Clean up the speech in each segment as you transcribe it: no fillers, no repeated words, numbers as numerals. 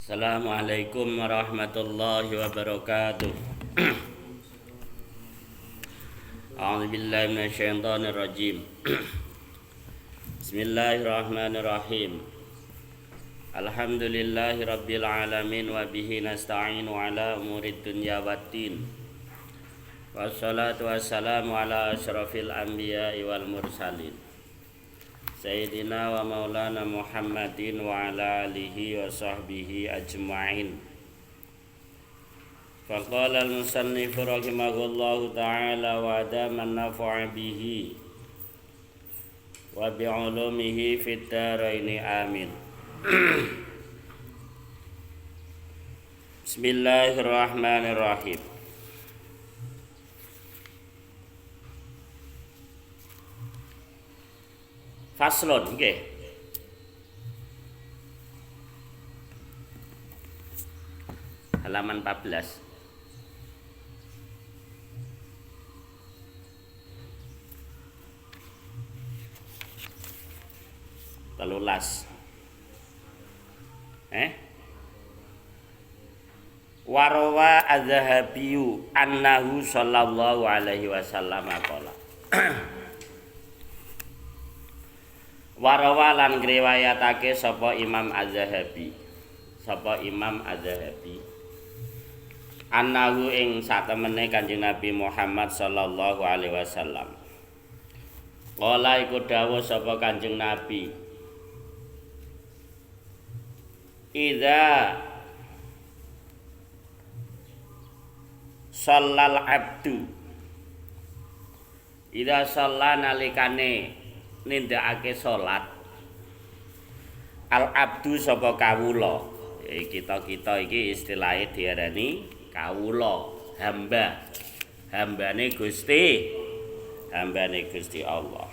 Assalamualaikum warahmatullahi wabarakatuh. A'udzubillahi minasyaitonir rajim. Bismillahirrahmanirrahim. Alhamdulillahi rabbil alamin wa bihi nasta'inu ala umurid dunya waddin. Wassalatu wassalamu ala asyrafil anbiya'i wal mursalin. Sayyidina wa maulana Muhammadin wa ala alihi wa sahbihi ajma'in. Faqala al-musannif rahimahullahu ta'ala wa adaman nafa'a bihi wa bi'ulumihi fid dharaini amin. Bismillahirrahmanirrahim. Faslon nggih. Halaman 14. Telulas. Warawa az-Zahabiyu annahu sallallahu alaihi wasallam qala. Warawa lan ngriwayatake sapa Imam Az-Zahabi. Sapa Imam Az-Zahabi. Annahu ing satemene Kanjeng Nabi Muhammad sallallahu alaihi wasallam. Qala iku dawuh sapa Kanjeng Nabi. Idza shallal abdu. Idza shalla nalikane nindakake salat al abdu sapa kawula. Kita iki istilahe diarani kawula, hambane Gusti Allah.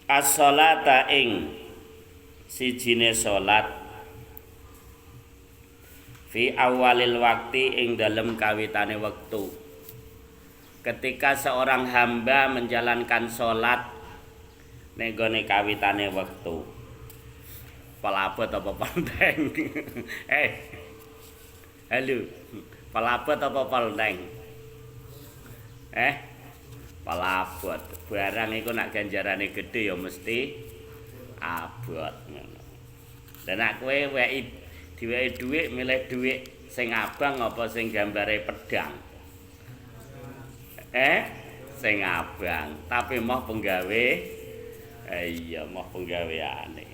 As-sholata ing sijine salat fi awalil wakti ing dalem kawitane wektu. Ketika seorang hamba menjalankan sholat nenggone kawitane waktu. Pelabot apa pelenteng? Halo. Pelabot apa pelenteng? Pelabot. Barang iku nak ganjarane gede ya mesti abot ngono. Lah nek kowe diwehi dhuwit milih dhuwit sing abang apa sing gambare pedang? Sing abang, tapi moh penggawe moh penggaweane.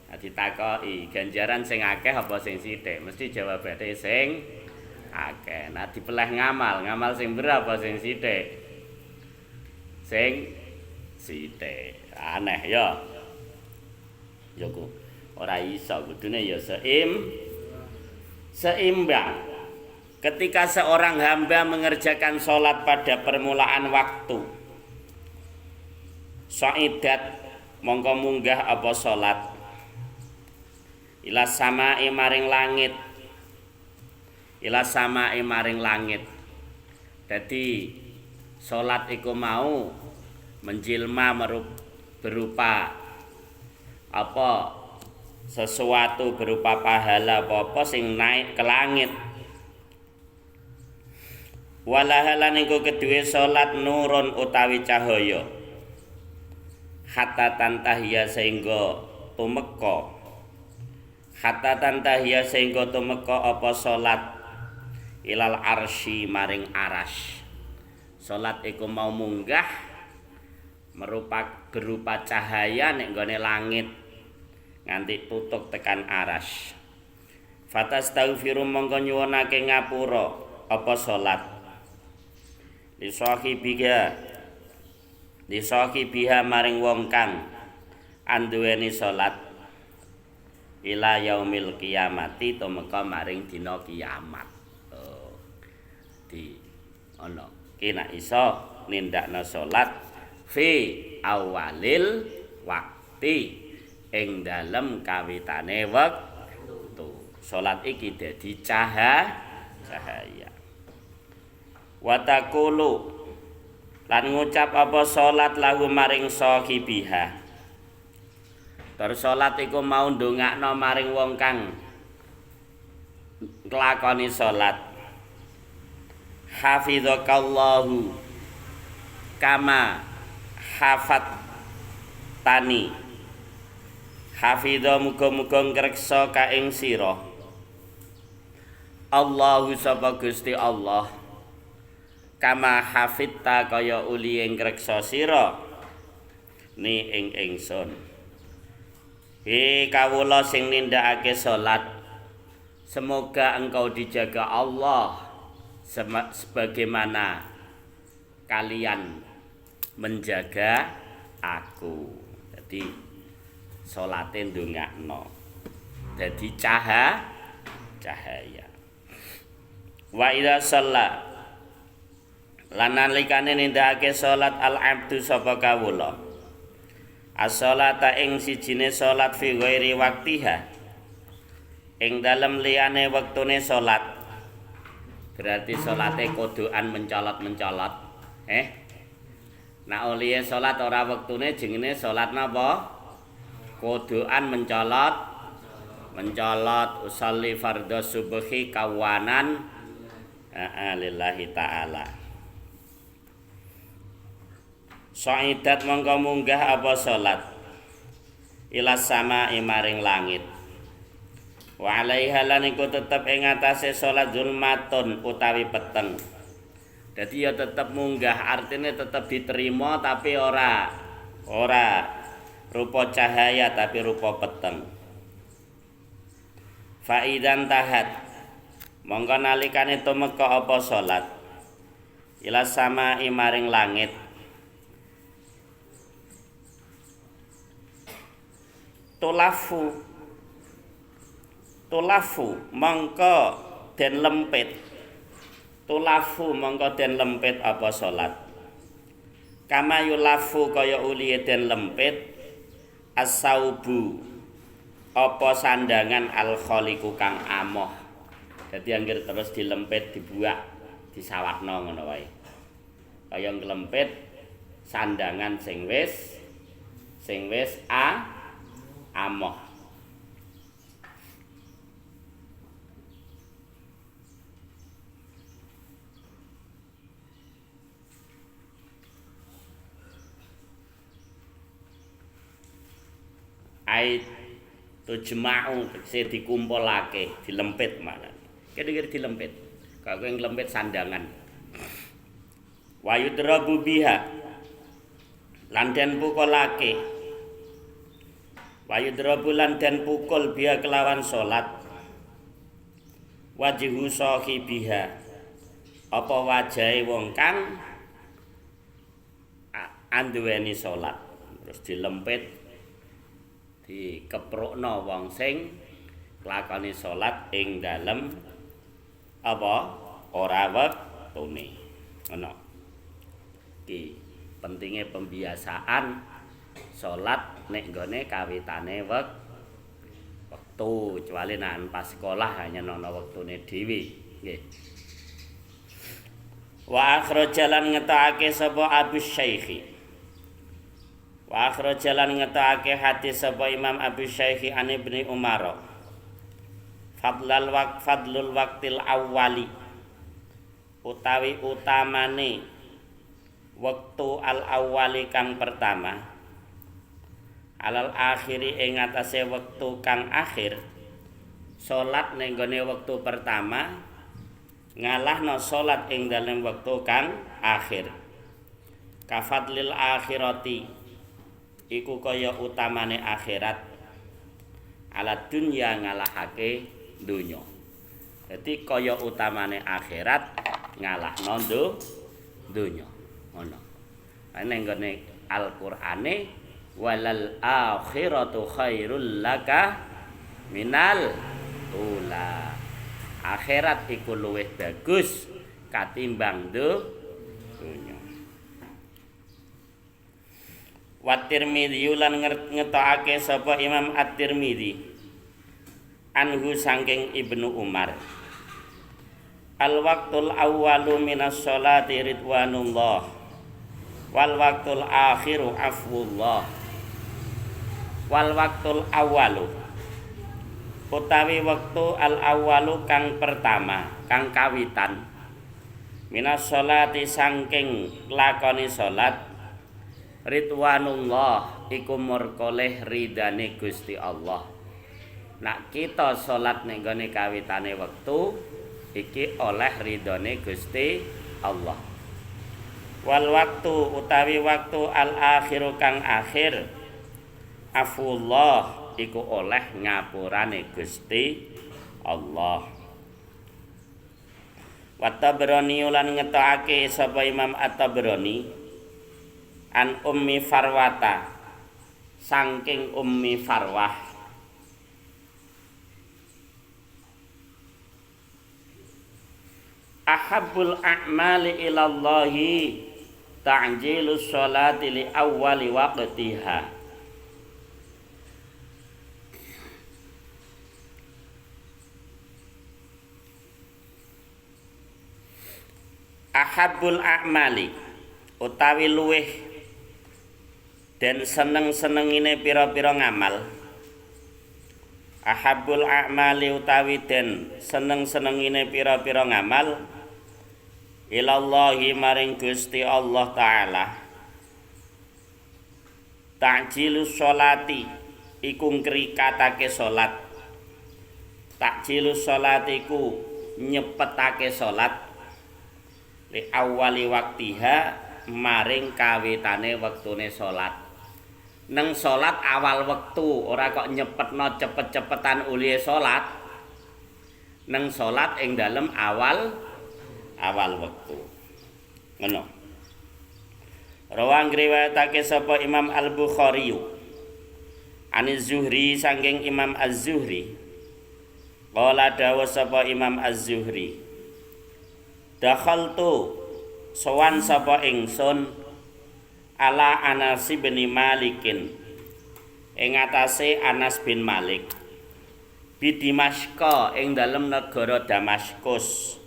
Nah ditakoki, ganjaran sing akeh apa sing sithik? Mesti jawabane sing akeh. Nah dipeleh ngamal sing berapa sing sithik? Sing sithik. Aneh ya. Ya ku ora iso kudune ya seimbang. Ketika seorang hamba mengerjakan sholat pada permulaan waktu, sa'idat mongko munggah apa sholat ila sama'i maring langit. Jadi sholat iku mau menjilma berupa apa sesuatu berupa pahala apa sing naik ke langit. Walahalan iku kedue salat nurun utawi cahaya hatta tantahya sehingga tumeka apa salat ilal arsy maring aras. Salat iku mau munggah berupa cahaya nek nggone langit nganti tutuk tekan aras. Fatastaghfiru mongko nyuwunake ngapura apa salat lisahibiha maring wong kang anduweni salat ila yaumil qiyamati tumeka maring dina kiamat. Di ana kena iso nindakna salat fi awalil wakti ing dalem kawitane wektu. Salat iki dadi cahaya. Watakulu lan ngucap apa salat lahu maring sahibiha Bar salat iku mau ndongakno maring wong kang nglakoni salat. Hafizakallahu kama hafat tani. Hafidha muga-muga ngreksa ka ing sira. Allahu sapa Gusti Allah. Kama hafidta kaya uli ing ngreksa sira ni ing ingsun. He kawula sing nindakake salat, semoga engkau dijaga Allah sebagaimana kalian menjaga aku. Jadi salate ndongakno dadi cahaya. Wa idza shalla lan nalikane nindakake salat al abdu sapa kawula as-shalata ing sijine salat fi ghairi waqtiha ing dalem liyane wektune salat berarti salate kodokan mencolot nek olihe salat ora wektune jenenge salat napa kodokan mencolot usolli fardhu subhi kawanan lillahi ta'ala. Sa'idat mongko munggah apa salat ila sama maring langit. Wa alaiha lan iku tetep ing atase salat zulmatun utawi peteng. Dadi ya tetep munggah artine tetep diterima tapi ora rupa cahaya tapi rupa peteng. Fa idzan tahat mongko nalikane tumeka apa salat ila sama maring langit. Tulafu mongko den lempit apa salat kama yulafu kaya uli den lempit as-saubu apa sandangan al-khaliqu kang amoh. Dadi anggere terus dilempit dibuak disawatno ngono wae kaya nglempit sandangan sing wis amoh. Ait tujma'u tegese dikumpulake, dilempit malah. Kira-kira dilempit. Kaya nglempit sandangan. Wa yudrabu biha lan den pukulake. Wa yudrabu lan den pukul biha kelawan salat. Wajhu sahibiha apa wajahe wong kang anduweni salat. Terus dilempit dikeprukno wong sing nglakoni salat ing dalem apa ora wektune. Ngono. Iki pentinge pembiasaan salat nek nggone kawitane wektu, kecuali nek pas sekolah hanya ana wektune dhewe, nggih. Wa akhrajalan ngetake sapa Abu Syaikhi. Wa akhrajalan ngetake hadis sapa Imam Abu Syaikhi an Ibnu Umar. Fadlul waqtil awwali utawi utamane wektu al awwali kang pertama alal akhiri ing atase wektu kang akhir. Salat ning gone wektu pertama ngalahno salat ing dalem wektu kang akhir. Kafadlil akhirati iku kaya utamane akhirat ala dunya ngalahake dunya. Dadi kaya utamane akhirat ngalahno dunya. Ngono. Nek ngene Al-Qur'ane walal akhiratu khairul laka minal ula. Akhirat iku luwih bagus katimbang dunya. Wa Tirmidzi lan ngetokake sapa Imam At-Tirmidzi anhu saking Ibnu Umar. Al waqtul awwalu minas sholati ridwanullah wal waqtul akhiru afwullah wal waktul awalu utawi wektu al awalu kang pertama kang kawitan minas sholati sangking lakoni salat ridwanullah iku murkoleh ridane Gusti Allah. Nak kita salat ning gone kawitane wektu iki oleh ridane Gusti Allah. Wal waktu utawi waktu al akhiru kang akhir afullah iku oleh ngapurane Gusti Allah. Wa Tabrani lan ngetokake sapa Imam At-Tabrani an Ummi Farwata saking Ummi Farwah ahabbul a'mali ilallahi ta'jilus sholati li awwali waqtiha. Ahabbul a'mali utawi luweh den seneng-senengine pira-pira ngamal. Ahabbul a'mali utawi den seneng-senengine pira-pira ngamal ilallahi maring Gusti Allah taala. Ta'jilus sholati iku ngrikatake salat. Ta'jilus sholati iku nyepetake salat li awali waktiha maring kawitane wektune salat. Neng salat awal wektu, ora kok nyepetno cepet-cepetan ulihe salat. Neng salat ing dalem awal wektu. Ngono. Rawang riwayatake sapa Imam Al-Bukhari Aniz Zuhri saking Imam Az-Zuhri. Qala dawuh sapa Imam Az-Zuhri. Dakhaltu sowan sapa ingsun ala Anas bin Malikin ing atase Anas bin Malik bi Dimashqa ing dalem negara Damaskus.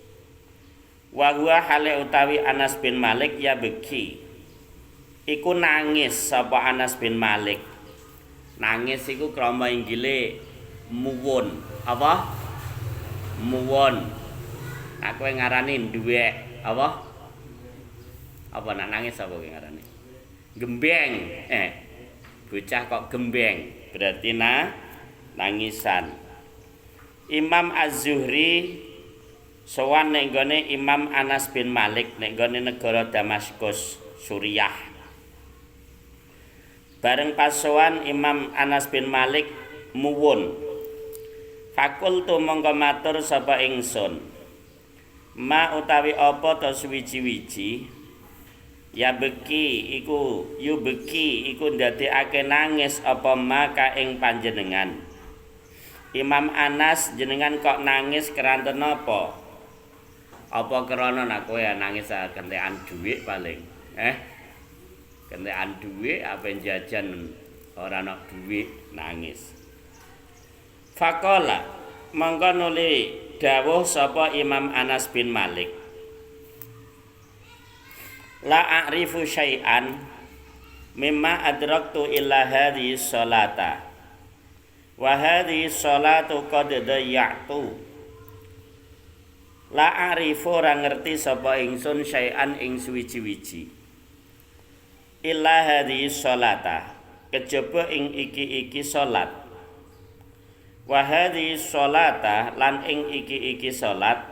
Wa huwa hale utawi Anas bin Malik ya beki iku nangis sapa Anas bin Malik. Nangis iku krama inggile muwun. Apa? Muwun. Aku ngarani duwek apa? Apa nak nangis apa kowe ngarani? Gembeng. Bocah kok gembeng, berarti nangisan. Imam Az-Zuhri sowan ning gone Imam Anas bin Malik ning gone negara Damaskus, Suriah. Bareng pas sowan Imam Anas bin Malik muwun. Fakultu mongko matur sapa ingsun. Ma utawi apa ta suwiji-wiji ya beki iku yu beki iku ndadekake nangis apa maka ing panjenengan. Imam Anas jenengan kok nangis keranten apa? Apa krana nek kowe nangis kentekan dhuwit paling. Kentekan dhuwit apa jajan ora ana dhuwit nangis. Faqala mongko nuli dawuh sapa Imam Anas bin Malik. La a'rifu syai'an mimma adraktu illa hadhihi sholata. Wa hadhihi sholatu qad dayya'tu. La a'rifu ora ngerti sapa ingsun syai'an ing suwiji-wiji. Illa hadhihi sholata. Kejaba ing iki-iki salat. Wa hadhihi sholata lan ing iki-iki salat.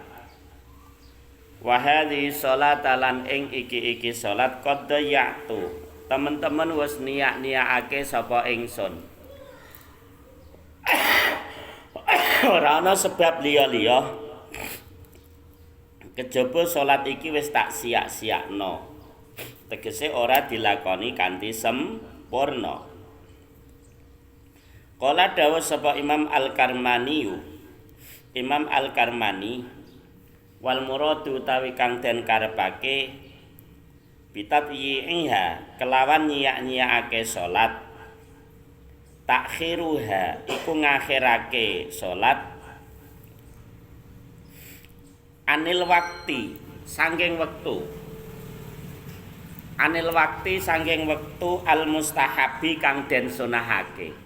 Wa hadhihi sholata lan ing iki-iki salat qad dayatu. Teman-teman wis niat-niatake sapa ingsun. Ora ana sebab liya-liya. Kejaba salat iki wis tak siak-siakno. Tegese ora dilakoni kanthi sempurna. Qala dawuh sapa Imam Al-Karmani. Imam Al-Karmani wal muradu utawi kang den karepake bitatyiha kelawan nyiak-nyiakake salat. Takhiruha iku ngakhirake salat anil wakti saking wektu. Anil wakti saking wektu al mustahabi kang den sunahake.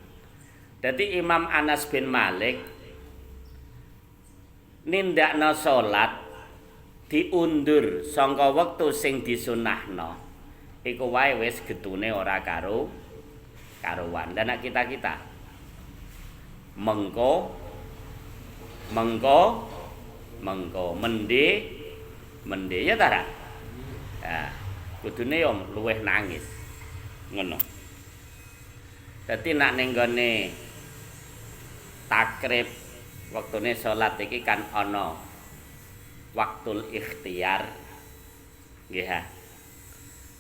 Dadi Imam Anas bin Malik nindakna salat diundur saka wektu sing disunahno. Iku wae wis getune ora karuan. Dan kita mengko mende ya ta. Ya, kudune yo luweh nangis. Ngono. Dadi nek ning gone takrib wektune salat iki kan ana waktul ikhtiar. Nggih ha.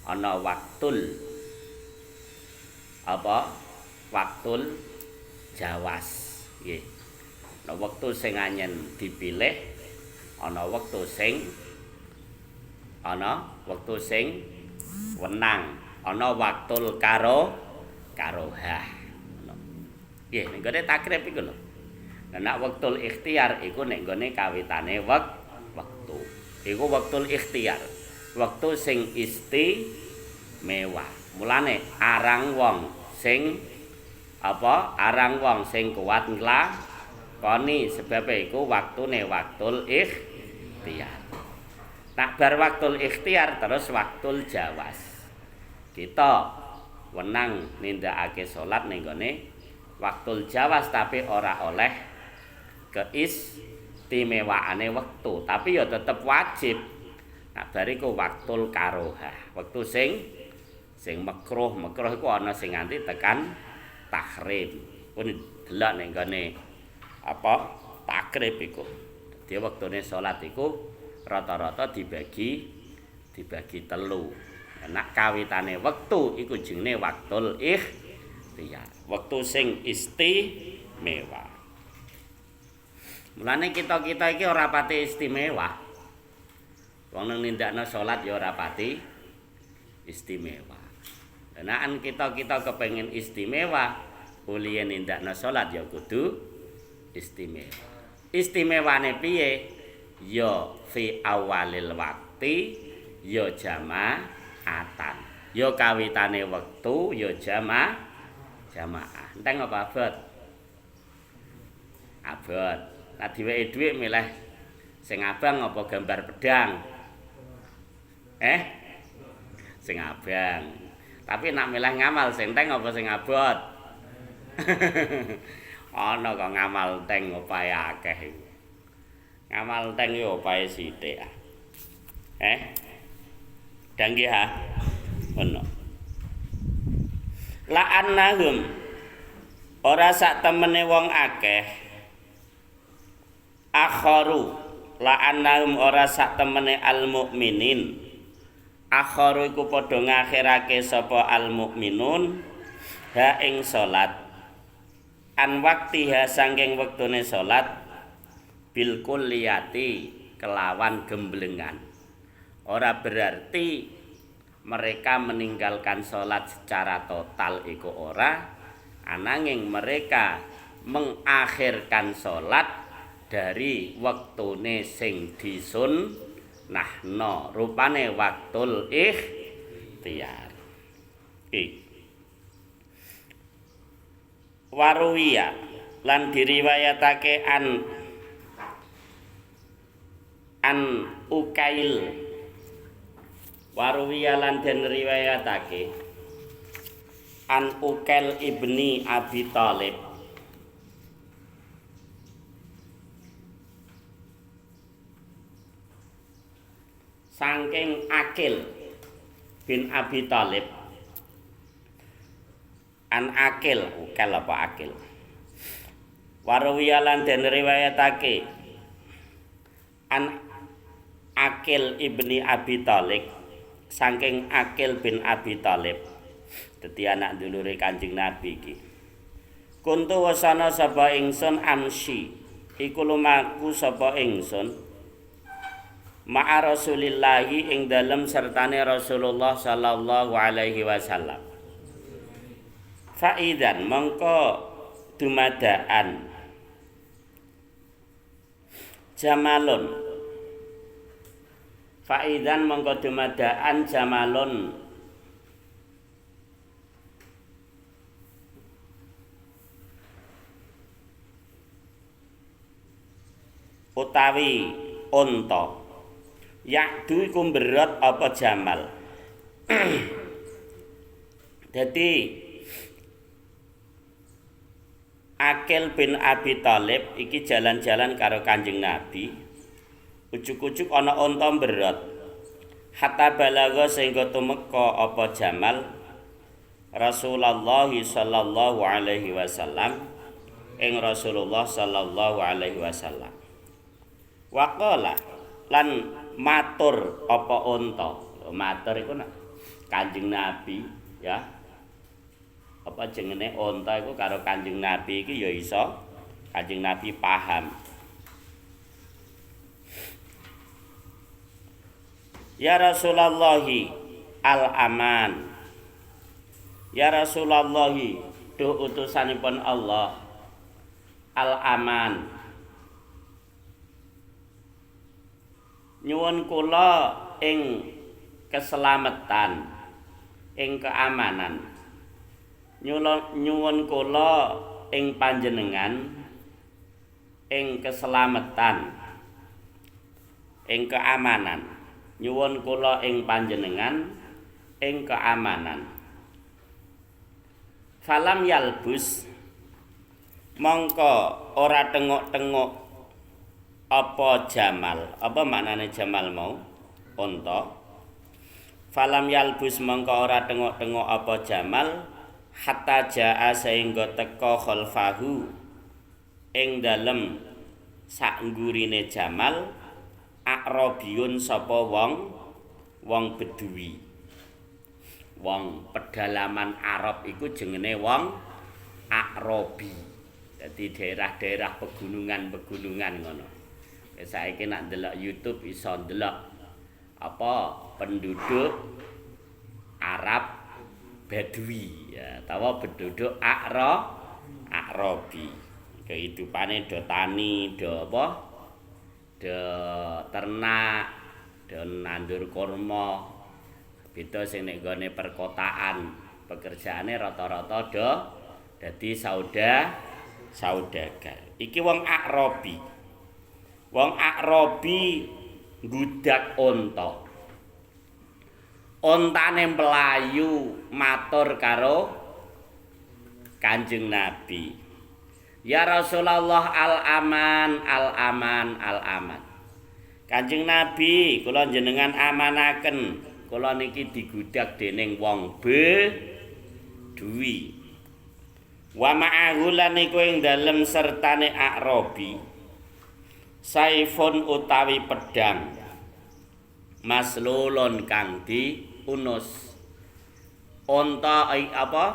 Ana waktul apa? Waktul jawas. Nggih. Ana wektu sing anyen dipilih, ana wektu sing wenang, ana waktul karohah. Nggih, ning gone takrib iku lho. Lah nek waktul ikhtiar iku nek gone kawitane wektu. Iku waktul ikhtiar. Wektu sing istimewa. Mulane arang wong sing kuat nglakoni sebab iku waktune waktul ikhtiar. Nak bar waktul ikhtiar terus waktul jawas. Kita wenang nindakake salat ning gone waktul jawas tapi ora oleh keistimewaane wektu, tapi ya tetep wajib. Nak bariku waktul karohah, wektu sing makruh iku ana sing nganti tekan tahrim. Pun delok ning gone takrib iku. Dadi wektune salat iku rata-rata dibagi telu. Nek kawitane wektu iku jenenge waktul ikhtiar, wektu sing istimewa. Mulane kita iki ora pati istimewa. Wong nang nindakno salat ya ora pati istimewa. Nek kita kepengin istimewa, kuliah nindakno salat ya kudu istimewa. Istimewane piye? Ya fi awalil wakti, ya jamaatan. Ya kawitane wektu, ya jamaah. Enteng apa abot? Abot. Nek diweki dhuwit milih sing abang apa gambar pedang? Sing abang. Tapi nak milih ngamal sing enteng apa sing abot? Ana kok ngamal enteng opahe akeh iku. Ngamal enteng yo opahe sithik. Danggih ha. Ono. La annahum ora sak temene wong akeh. Akharu la annahum ora sak temene al mukminin. Akharu iku padha ngakhirake sapa al mukminun ha ing salat. An waktiha sangking wektune salat bil kulliyati kelawan gemblengan. Ora berarti mereka meninggalkan salat secara total iku ora, ananging mereka mengakhirkan salat dari wektune sing disunnahno, rupane waktul ikhtiar. Waruwiya lan diriwayatake an Ukail. Waruwiya lan den riwayatake an Ukail ibni Abi Thalib saking Akil bin Abi Thalib. An Akil, Ukail apa Akil? Waruwiya lan den riwayatake an Akil ibni Abi Thalib saking Akil bin Abi Thalib. Dadi anak dulure Kanjeng Nabi iki. Kuntu wasana sapa ingsun amsi, iku lumaku sapa ingsun ma'a Rasulillahi ing dalem sertane Rasulullah sallallahu alaihi wasallam. Faidan mongko dumadaan jamalun. Faidan mongko dumadaan jamalun utawi unta. Ya'du iku mberot apa Jamal. Dadi Akil bin Abi Thalib iki jalan-jalan karo Kanjeng Nabi. Ujug-ujug ana unta mberot. Hatta balagha sehingga tumeka apa Jamal Rasulullah sallallahu alaihi wasallam ing Rasulullah sallallahu alaihi wasallam. Waqala lan matur apa unta. Matur iku Kanjeng Nabi ya. Apa jenenge unta iku karo Kanjeng Nabi iki ya iso Kanjeng Nabi paham. Ya Rasulullah al-aman. Ya Rasulullah duh utusanipun Allah al-aman. Nyuwun kula ing keselamatan, ing keamanan. Nyuwun kula ing panjenengan ing keselamatan, ing keamanan. Nyuwun kula ing panjenengan ing keamanan. Falam yalbus mongko ora tengok-tengok apa Jamal. Apa maknane Jamal mau? Unta. Falam yalbus mongko ora tengok-tengok apa Jamal hatta jaa sehingga teka khalfahu ing dalem sak nggurine Jamal A'rabiyun sapa wong Bedui. Wong pedalaman Arab iku jenenge wong A'rabi. Dadi daerah-daerah pegunungan-pegunungan ngono. Saiki nek ndelok YouTube iso ndelok apa penduduk Arab Bedui ya, utawa penduduk A'rabi. Kehidupane do tani, do apa? Do ternak, do nandur kurma. Beda sing nek gone perkotaan, pekerjaane rata-rata do dadi saudagar. Iki wong A'rabi. Wong A'rabi nggudak unta. Untane mlayu matur karo Kanjeng Nabi. Ya Rasulullah al-aman, al-aman, al-aman. Kanjeng Nabi, kula jenengan amanaken, kula niki digudak dening wong Bedui. Wa ma'ahu lan iku ing dalem sertane A'rabi. Saifun utawi pedang. Maslulun kang diunus. Unta apa?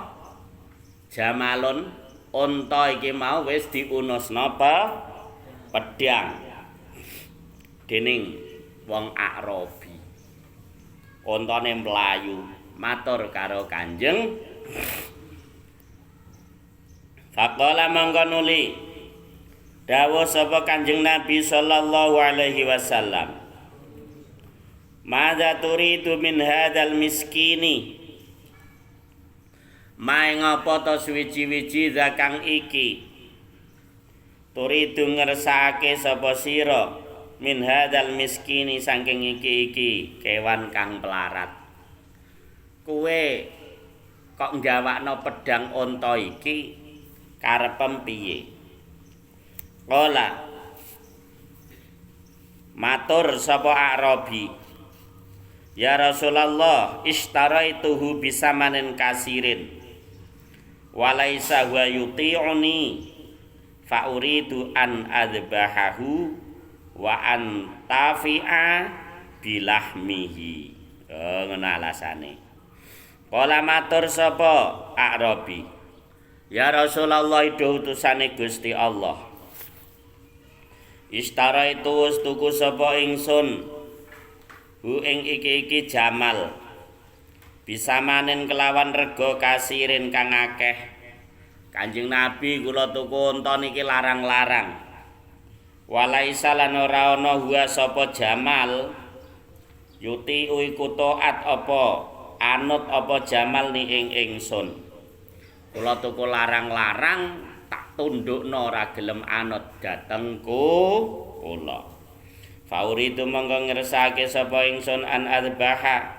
Jamalun. Unta iki mau wis diunus napa pedang dening wong A'rabi. Untane mlayu matur karo Kanjeng. Faqala mangko nuli dawuh sapa Kanjeng Nabi sallallahu alaihi wasallam. Madza turidu min hadzal miskini? Mae ngapa to suwi-wiji zakang iki? Turidu ngersake sapa sira min hadzal miskini saking iki kewan kang pelarat. Kowe kok nggawakno pedang unta iki karepem piye? Qala matur sapa A'rabi, ya Rasulullah ishtaraituhu bisamanin kasirin walaisa huwa yuti'uni fa uridu an adbahahu wa an tafi'a bilahmihi. Ngono alasane. Kala matur sapa A'rabi, ya Rasulullah itu utusane Gusti Allah. Istaraitu wis tuku sapa ingsun hu ing iki Jamal bisa manen kelawan rega kasirin kang akeh. Kanjeng Nabi kula tuku unta niki larang-larang. Walaisa lan ora ana huwa sapa Jamal yuti iku taat apa anut apa Jamal ni ing ingsun. Kula tuku larang-larang tak tak tundukna ora gelem anut dhateng kula. Fauridu mongko ngersake sapa ingsun an adbaha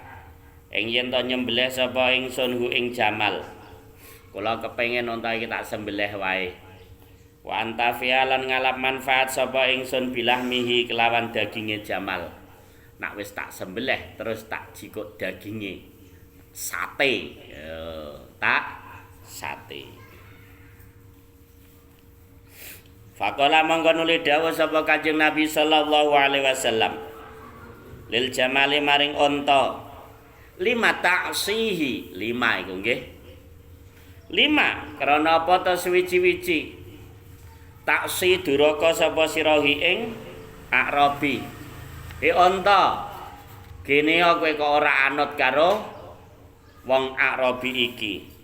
ing yen to nyembelih sapa ingsun hu ing Jamal. Kula kepengin unta iki tak sembelih wae. Wa anta fi'alan ngalap manfaat sapa ingsun bilah mihi kelawan daginge Jamal. Nak wis tak sembelih terus tak jikuk daginge. Sate. Tak sate. Faqala mongko nuli dawuh sapa Kanjeng Nabi sallallahu alaihi wasallam. Lil Jamali maring unta. 5 ta'sihi, 5 iku nggih. 5 krana apa ta suwiji-wiji. Taksi duraka sapa sirahi ing Arabi. Unta, kene kowe kok ora anut karo wong Arabi iki.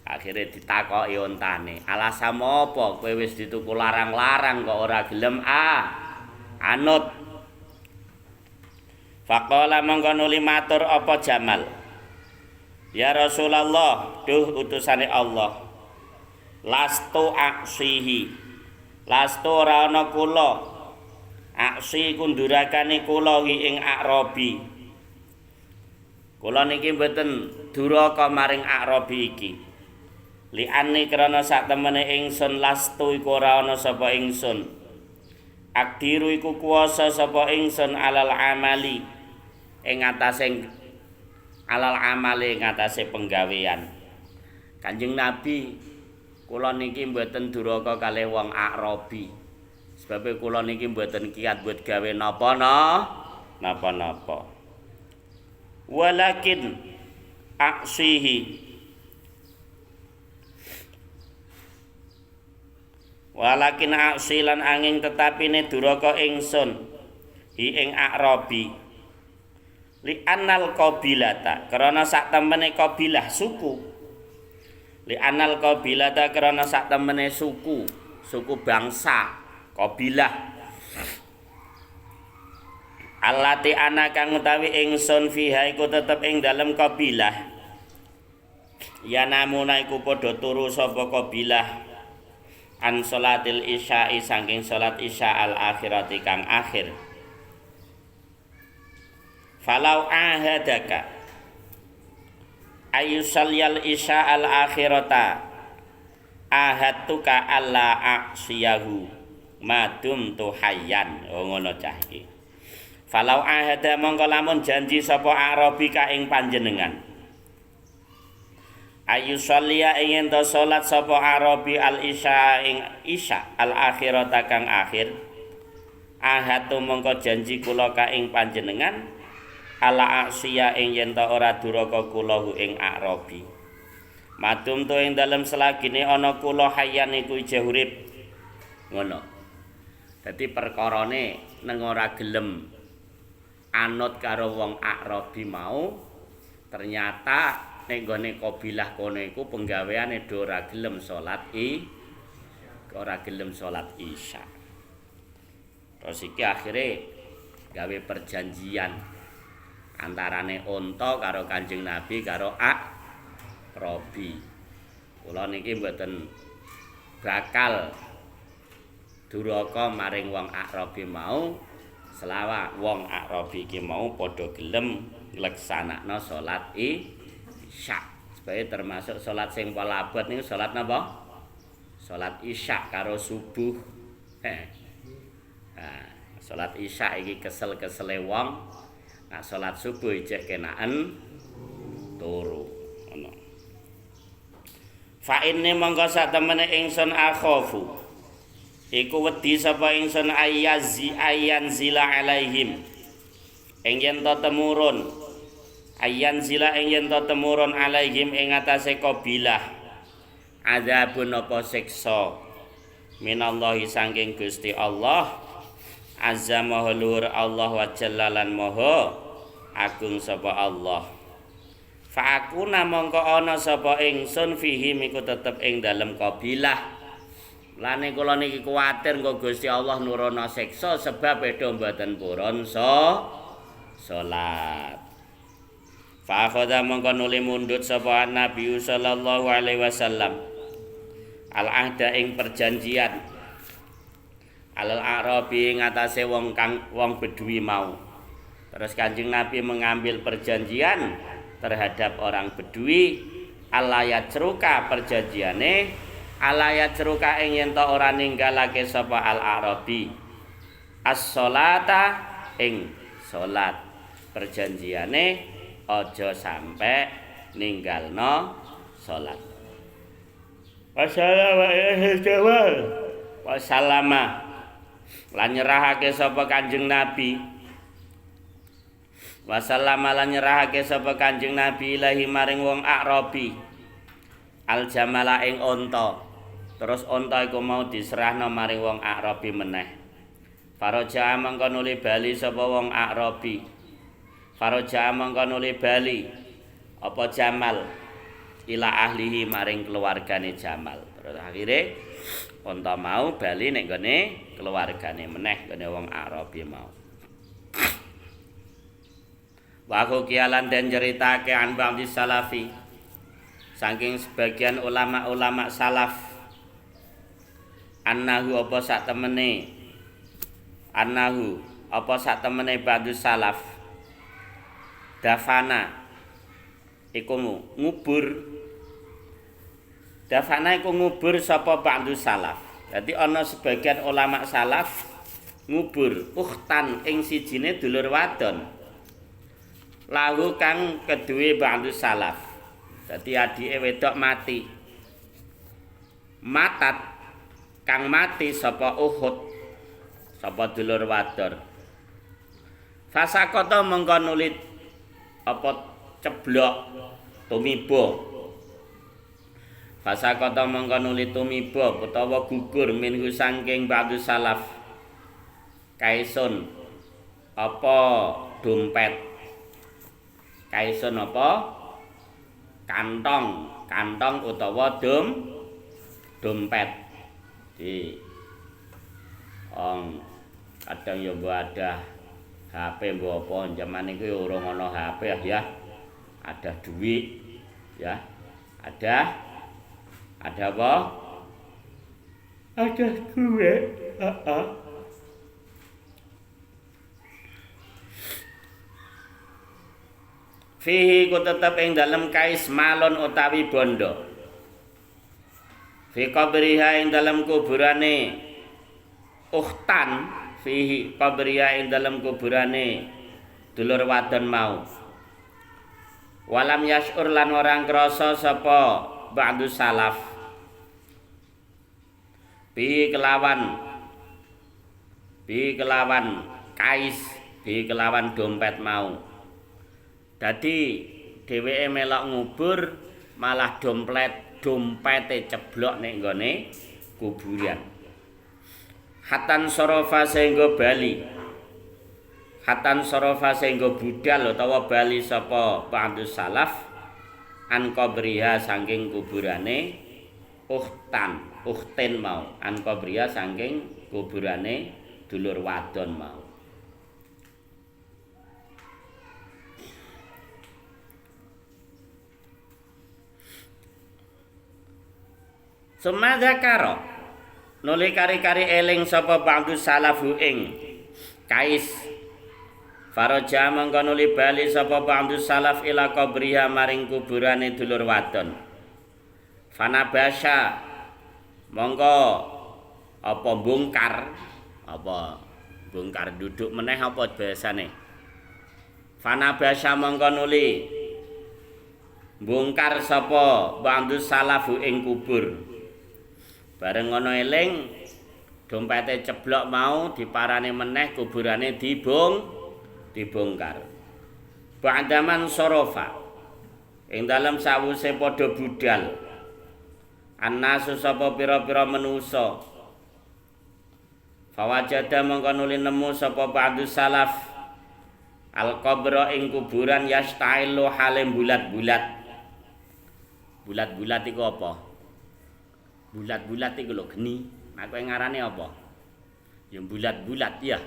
Akhire ditakoki ontane, alasan apa kowe wis dituku larang-larang kok ora gelem anut. Faqala mongko nuli matur apa Jamal. Ya Rasulullah, duh utusane Allah. Lastu aksihi, lastu ora ana kula aksi kundurakane kula ing Arabi. Kula niki mboten duraka maring Arabi iki. Li'anni krana sak temene ingsun lastu iku ora ana sapa ingsun. Akdiru iku kuwasa sapa ingsun alal amali ing atase penggawean. Kanjeng Nabi kula niki mboten duraka kalih wong Arabi. Sebab kula niki mboten kiat buat gawe napa-napa. Walakin aksihi. Walakin aksilan angin tetapine duraka ingsun hi ing Arabi. Li annal qabilata karena sak temene qabilah suku. Li anal qabilata karena sak temene suku bangsa qabilah allati ana kang utawi ingsun fiha iku tetep ing dalem qabilah ya namuna iku padha turu sapa qabilah an salatil isya'i saking salat isya al akhirati kang akhir. Falau ahadaka ayusalliyal isya al akhirata ahadtuka alla aksiyahu madum tuhayyan. Ngono cah iki. Falau ahada mongko lamun janji sapa Arabi ka ing panjenengan ayusalliya ing ento salat sapa Arabi al isya ing isya al akhirata kang akhir ahatu mongko janji kula ka ing panjenengan ala aksiya ing yen ta ora duraka kula ing Arabi. Madum to ing dalem selagine ana kula hayyan iku ijeh urip. Ngono. Dadi perkarane neng ora gelem anut karo wong Arabi mau ternyata ning gone kabilah kono iku penggaweane do ora gelem salat isya. Terus iki akhire gawe perjanjian antarane unta karo Kanjeng Nabi karo Arabi. Kula niki mboten bakal duraka maring wong Arabi mau selawat wong Arabi iki mau padha gelem ngleksanakna salat isya. Supaya termasuk salat sing paling abot niku salat napa? Salat isya karo subuh. Nah, salat isya iki kesel-kesele wong. Nah, salat subuh ijek kenaan turu ngono. Fa inni mongko sak temene ingsun akhafu. Iku wedi sapa ingsun ayyan zila alaihim. Ing yen to temurun. Ayyan zila ing yen to temurun alaihim ing atase qabilah. Adzabun apa siksa minallahi saking Gusti Allah. Azza maha luhur Allah wa jallalan maha agung sapa Allah. Fa aku namangka ana sapa ingsun fihi miku tetep ing dalem qabilah. Lane kula niki kuwatir engko Gusti Allah nurono siksa sebab edo mboten purun salat. Fa akhadha mangka nuli mundhut sapa Nabi sallallahu alaihi wasallam al ahda ing perjanjian alal arabi ngatasé wong bedui mau. Terus Kanjeng Nabi mengambil perjanjian terhadap orang bedui alayat ceruka perjanjiane alayat ceruka ing yen ta ora ninggalake sapa al arabi as-sholata ing salat. Perjanjiane aja sampe ninggalno salat. Wassalama lan nyerahake sapa Kanjeng Nabi. Wasallama lan nyerahake sapa Kanjeng Nabi ilahi maring wong Arabi al jamala ing unta. Terus unta iku mau diserahno maring wong Arabi meneh. Faraja mangko nuli bali sapa wong Arabi. Faraja mangko nuli bali apa Jamal ila ahlihi maring keluargane Jamal. Terus akhire unta mau bali nek gone keluargane meneh gone wong Arabi mau. Wa kialan den ceritake an ba'di salafi saking sebagian ulama-ulama salaf annahu apa sak temene ba'du salaf dafana iku ngubur sapa ba'du salaf. Dadi ana sebagian ulama salaf ngubur ukhtan ing sijine dulur wadon lahu kang keduwe ba'du salaf. Dadi adike wedok mati. Matat kang mati sapa Uhud sapa dulur wadon. Fasakota mengko nulit apa ceblok tumiba. Fasakota mengko nulit tumiba utawa gugur minhu saking ba'du salaf. Kaisun apa dompet. Kaisun apa? Kantong utawa dompet. Di kadang ya mbok ada HP mbok apa zaman iki urung ana HP ya. Ada duit ya. Ada apa? Ada duit. Fihi ku tetep ing dalem kais malon utawi bondo. Fi qabriha ing dalem kuburane ukhtan. Fihi qabriha ing dalem kuburane dulur wadon mau. Walam yas'ur lan orang krasa sapa ba'du salaf. Bi kelawan kais, bi kelawan dompet mau. Dadi dheweke melok ngubur malah dompete ceblok ning nggone kuburan. Hatan sorofa sehingga bali. Hatan sorofa sehingga budal utawa bali sapa ba'du salaf an qabriha saking kuburane ukhtin mau. An qabriha saking kuburane dulur wadon mau. Sumadza karo nuli kari-kari eling sapa ba'du salafu ing kais. Faraja mangko nuli bali sapa ba'du salaf ila qabriha maring kuburane dulur wadon. Fanabasha mongko apa bongkar duduk meneh apa biasane. Fanabasha mongko nuli bongkar sapa ba'du salafu ing kubur. Bareng ngono eling dompete ceblok mau diparani meneh kuburane dibongkar. Ba'daman sorofa ing dalem sawuse padha budal annasu sapa pira-pira manusa. Fawajada mongko nuli nemu sapa ba'du salaf al-qabra ing kuburan yastailu halim bulat-bulat. Bulat-bulat iku apa? Bulat-bulat iku lho geni. Nek kowe ngarane apa? Ya bulat-bulat ya.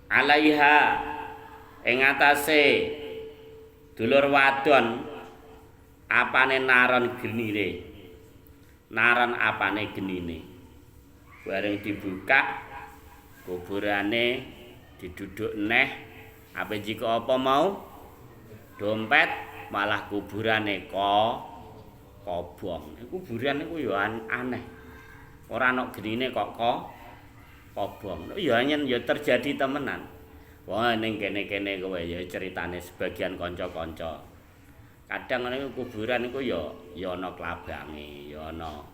Alaiha ing atase dulur wadon apane naron genire. naran apane genine. Bareng dibuka kuburane diduduk neh apa jika apa mau dompet malah kuburane kobong. Kuburan iku ya aneh. Ora ana genine kok kobong. Ya nyen ya terjadi temenan. Wah ning kene-kene kowe ya ceritane sebagian kanca-kanca. Kadang ngene kuburan iku ya ana klabange, ya ana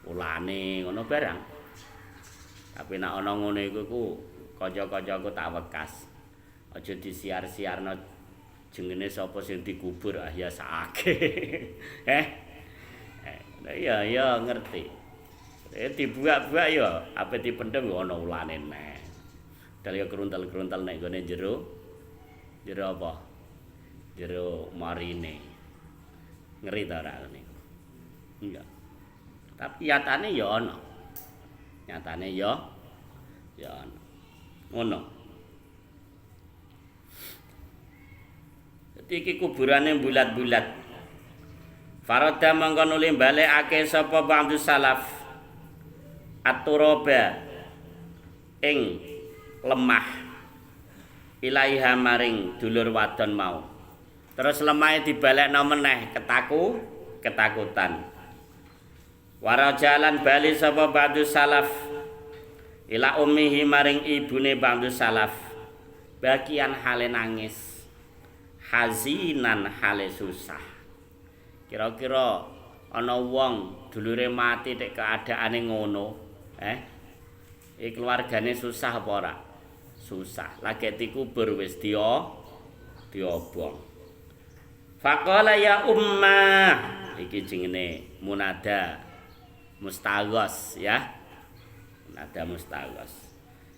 ulane, ngono barang. Tapi nek ana ngono iku kanca-kancaku tak wekas. Aja disiar-siarno jengene sapa sing dikubur ya sakake. Ya ngerti. Dibuak-buak ya ape dipendhem ana ulane neh. Dal ya keruntel-keruntel nek gone jero apa? Jero marine. Ngeri ta ora ngene. Enggak. Tapi nyatane ya ana. Nyatane ya ana. Ngono. Dadi iki kuburane bulat-bulat. Farada mangko nuli balekake sapa ba'du salaf at-turaba ing lemah ilaiha maring dulur wadon mau. Terus lemahe dibalekno meneh ketakutan. Warajalan bali sapa ba'du salaf ila ummihi maring ibune ba'du salaf. Bagian hale nangis. Hazinan hale susah. Kira-kira ana wong dulure mati nek keadaane ngono, keluargane susah apa ora? Susah. Lagi dikubur wis diobong. Faqala ya ummah, iki jenenge munada mustaghos ya. Munada mustaghos.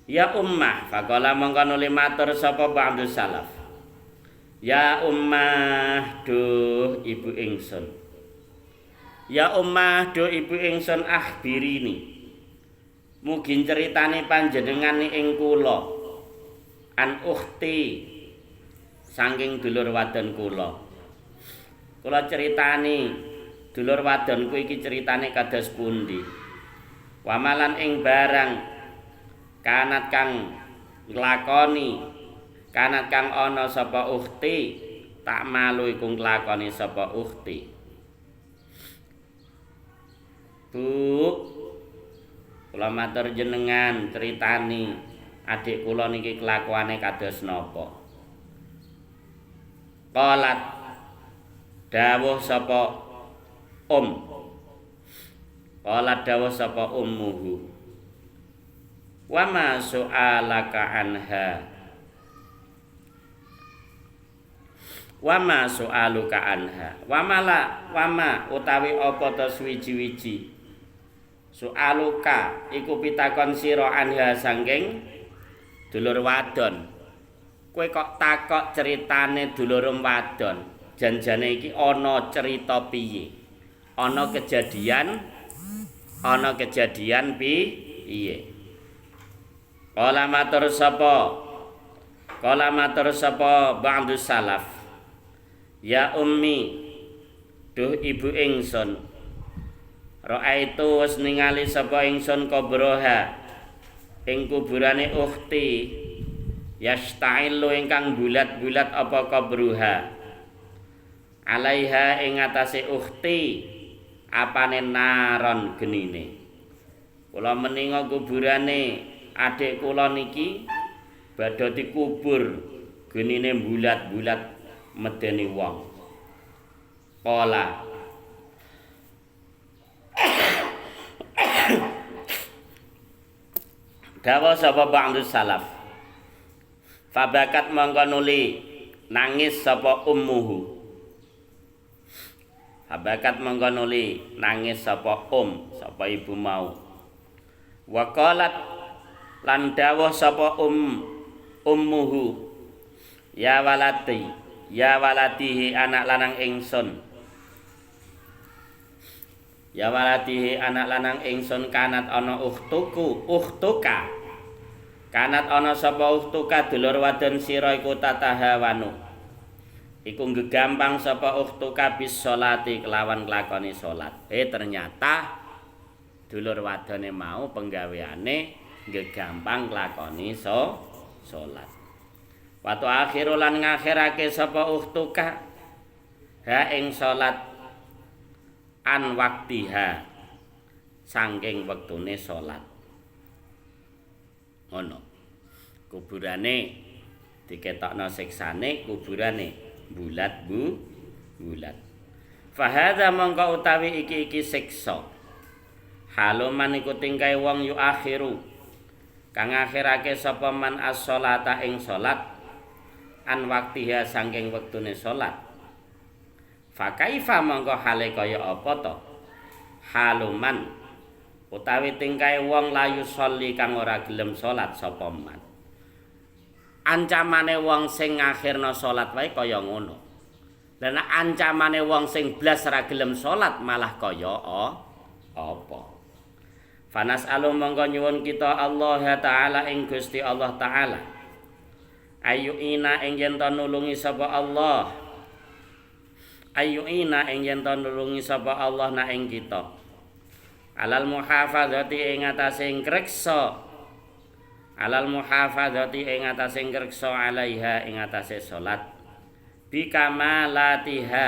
Ya ummah, faqala mongko nuli matur sapa ba'du salaf. Ya ummah duh ibu ingsun. Ya ummah duh ibu ingsun akhbirini. Mugi ceritane panjenengan ing kula an ukhti saking dulur wadon kula. Kula critani dulur wadonku iki ceritane kados pundi. Wamalan ing barang kanat kang nglakoni kanat kang ana sapa ukhti tak malu iku nglakoni sapa ukhti. Bu kula matur jenengan critani adik kula niki kelakuane kados napa. Qalat dawuh sapa qalat dawuh sapa ummuhu. Wa ma su'alaka anha. Wama soaluka anha. Wama utawi apa ta suwiji-wiji. Soaluka iku pitakon sira anha saking dulur wadon. Kowe kok takok ceritane dulur wadon. Janjane iki ana cerita piye? Ana kejadian piye? Kala matur sapa ba'du salaf. Ya ummi duh ibu ingsun ra'aitu wis ningali sapa ingsun kubroha ing kuburane ukhti yastailu ingkang bulat-bulat apa kubruha alaiha ing atase ukhti apane naron genine. Kula meninga kuburane adik kula niki badhe dikubur genine bulat-bulat medeni wong. Kala dawa sapa ba'du salaf. Fabakat mongko nuli nangis sapa ummuhu. Fabakat mongko nuli nangis sapa sapa ibu mau. Wa qalat lan dawuh sapa ummuhu. Ya walatihi anak lanang ingsun. Ya walatihi anak lanang ingsun kanat ana ukhtuka. Kanat ana sapa ukhtuka dulur wadon sira iku tatahawanu. Iku gegampang sapa ukhtuka bis sholati kelawan nglakoni salat. Ternyata dulur wadone mau penggaweane gampang nglakoni salat. Watu akhiru lan ngakhirake sapa ukhtuka ha ing salat an waktiha saking wektune salat. Ngono. Kuburane diketokno siksane kuburane bulat. Fahadza mongko utawi iki siksa. Haluman iku tingkae wong yu akhiru kang akhirake sapa man as-sholata ing salat an waktiha saking wektune salat. Fa kaifa mongko hale kaya apa to? Haluman utawi tingkae wong layu sholli kang ora gelem salat sapa man. Ancamane wong sing ngakhirna salat wae kaya ngono. Lah nek ancamane wong sing blas ora gelem salat malah kaya apa? Fanas alum mongko nyuwun kita Allah taala ing Gusti Allah taala. Ayuina ing yen to nulungi sapa Allah. Ayuina ing yen to nulungi sapa Allah na ing kita. Alal muhafadzati ing atase ngreksa. Alal muhafadzati ing atase ngreksa alaiha ing atase salat. Bikamalatiha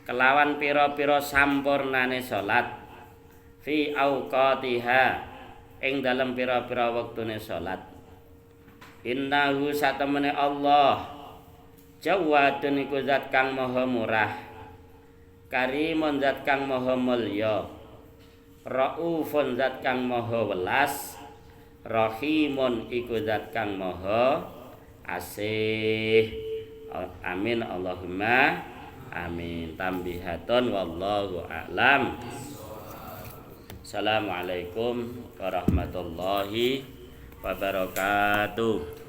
kelawan pira-pira sampurnane salat fi auqatiha ing dalem pira-pira wektune salat. Innahu satemene Allah Jawadun iku zat kang maha murah, Karimun zat kang maha mulya, Raufun zat kang maha welas, Rahimun iku zat kang maha asih. Amin Allahumma amin. Tambihatun wallahu a'lam. Assalamualaikum warahmatullahi wabarakatuh.